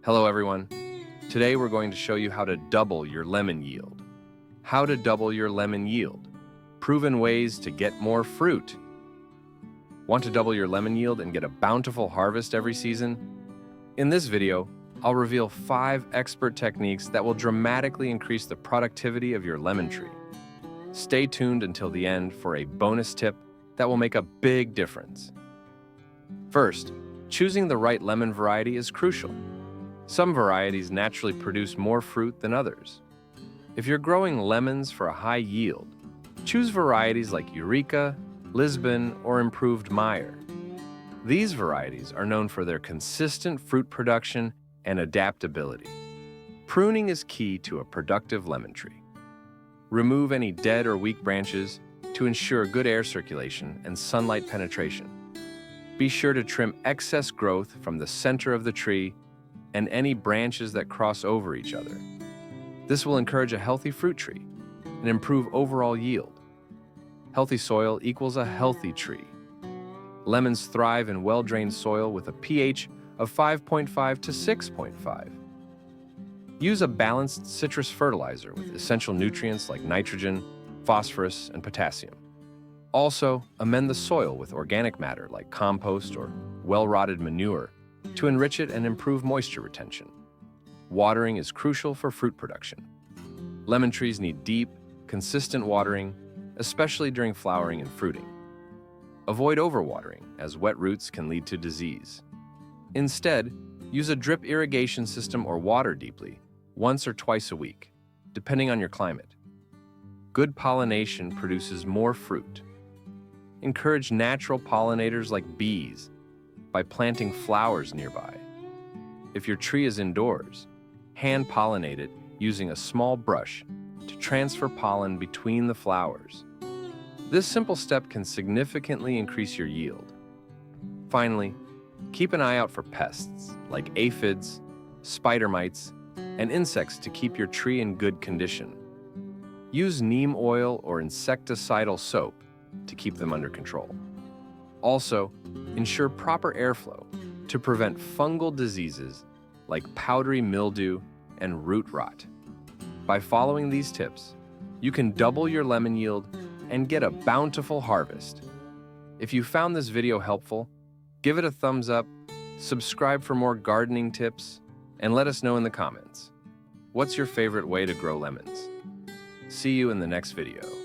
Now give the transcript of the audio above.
Hello everyone. Today we're going to show you how to double your lemon yield. How to double your lemon yield. Proven ways to get more fruit. Want to double your lemon yield and get a bountiful harvest every season? In this video, I'll reveal 5 expert techniques that will dramatically increase the productivity of your lemon tree. Stay tuned until the end for a bonus tip that will make a big difference. First, choosing the right lemon variety is crucial. Some varieties naturally produce more fruit than others. If you're growing lemons for a high yield, choose varieties like Eureka, Lisbon, or Improved Meyer. These varieties are known for their consistent fruit production and adaptability. Pruning is key to a productive lemon tree. Remove any dead or weak branches to ensure good air circulation and sunlight penetration. Be sure to trim excess growth from the center of the tree and any branches that cross over each other. This will encourage a healthy fruit tree and improve overall yield. Healthy soil equals a healthy tree. Lemons thrive in well-drained soil with a pH of 5.5 to 6.5. Use a balanced citrus fertilizer with essential nutrients like nitrogen, phosphorus, and potassium. Also, amend the soil with organic matter like compost or well-rotted manure to enrich it and improve moisture retention. Watering is crucial for fruit production. Lemon trees need deep, consistent watering, especially during flowering and fruiting. Avoid overwatering, as wet roots can lead to disease. Instead, use a drip irrigation system or water deeply, once or twice a week, depending on your climate. Good pollination produces more fruit. Encourage natural pollinators like bees by planting flowers nearby. If your tree is indoors, hand pollinate it using a small brush to transfer pollen between the flowers. This simple step can significantly increase your yield. Finally, keep an eye out for pests like aphids, spider mites, and insects to keep your tree in good condition. Use neem oil or insecticidal soap to keep them under control. Also, ensure proper airflow to prevent fungal diseases like powdery mildew and root rot. By following these tips, you can double your lemon yield and get a bountiful harvest. If you found this video helpful, give it a thumbs up, subscribe for more gardening tips, and let us know in the comments. What's your favorite way to grow lemons? See you in the next video.